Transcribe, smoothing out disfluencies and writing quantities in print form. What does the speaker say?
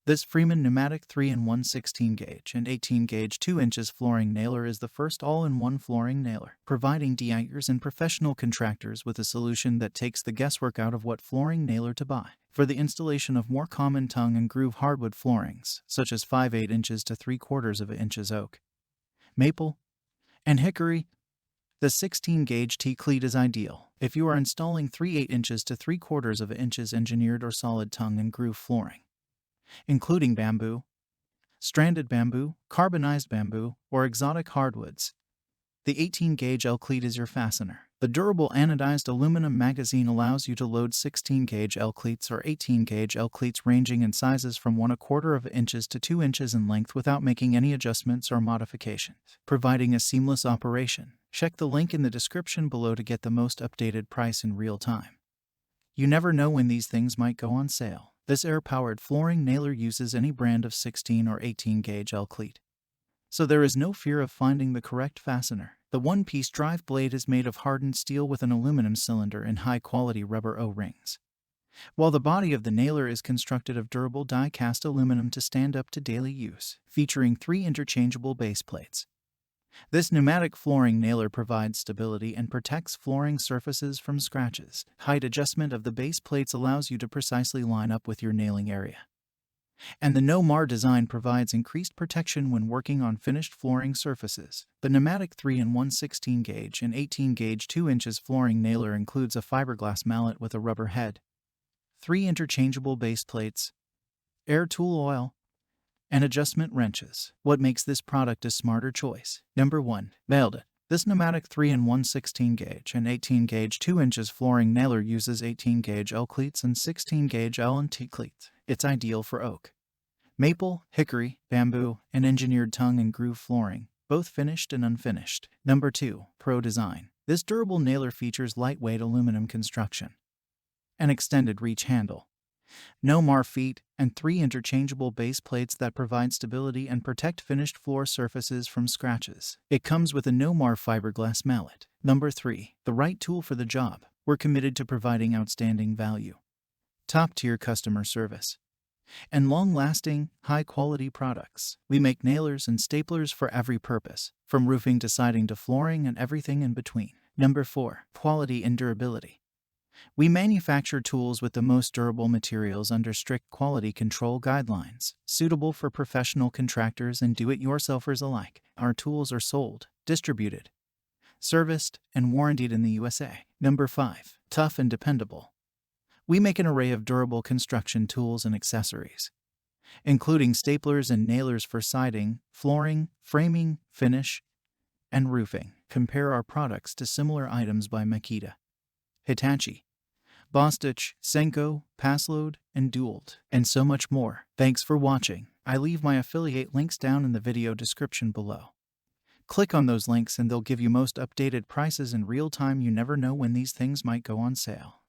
This Freeman Pneumatic 3-in-1 16-gauge and 18-gauge 2 inches flooring nailer is the first all-in-one flooring nailer, providing DIYers and professional contractors with a solution that takes the guesswork out of what flooring nailer to buy. For the installation of more common tongue and groove hardwood floorings, such as 5/8 inches to 3/4 inches oak, maple, and hickory, the 16-gauge t-cleat is ideal. If you are installing 3/8 inches to 3/4 inches engineered or solid tongue and groove flooring, including bamboo, stranded bamboo, carbonized bamboo, or exotic hardwoods, the 18-gauge L-cleat is your fastener. The durable anodized aluminum magazine allows you to load 16-gauge L-cleats or 18-gauge L-cleats ranging in sizes from 1/4 inches to 2 inches in length without making any adjustments or modifications, providing a seamless operation. Check the link in the description below to get the most updated price in real time. You never know when these things might go on sale. This air-powered flooring nailer uses any brand of 16 or 18-gauge L-cleat, so there is no fear of finding the correct fastener. The one-piece drive blade is made of hardened steel with an aluminum cylinder and high-quality rubber O-rings, while the body of the nailer is constructed of durable die-cast aluminum to stand up to daily use, featuring 3 interchangeable base plates. This pneumatic flooring nailer provides stability and protects flooring surfaces from scratches. Height adjustment of the base plates allows you to precisely line up with your nailing area. And the no-mar design provides increased protection when working on finished flooring surfaces. The pneumatic 3-in-1 16-gauge and 18-gauge 2 inches flooring nailer includes a fiberglass mallet with a rubber head, 3 interchangeable base plates, air tool oil, and adjustment wrenches. What makes this product a smarter choice? Number 1. Nailed it. This pneumatic 3-in-1 16-gauge and 18-gauge 2 inches flooring nailer uses 18-gauge L-cleats and 16-gauge L and t-cleats. It's ideal for oak, maple, hickory, bamboo, and engineered tongue and groove flooring, both finished and unfinished. Number 2. Pro design. This durable nailer features lightweight aluminum construction, an extended reach handle, no-mar feet, and 3 interchangeable base plates that provide stability and protect finished floor surfaces from scratches. It comes with a no-mar fiberglass mallet. Number 3. The right tool for the job. We're committed to providing outstanding value, top-tier customer service, and long-lasting, high-quality products. We make nailers and staplers for every purpose, from roofing to siding to flooring and everything in between. Number 4. Quality and durability. We manufacture tools with the most durable materials under strict quality control guidelines, suitable for professional contractors and do-it-yourselfers alike. Our tools are sold, distributed, serviced, and warrantied in the USA. Number 5. Tough and dependable. We make an array of durable construction tools and accessories, including staplers and nailers for siding, flooring, framing, finish, and roofing. Compare our products to similar items by Makita, Hitachi, Bostitch, Senko, Passload, and Dualt, and so much more. Thanks for watching. I leave my affiliate links down in the video description below. Click on those links and they'll give you most updated prices in real time. You never know when these things might go on sale.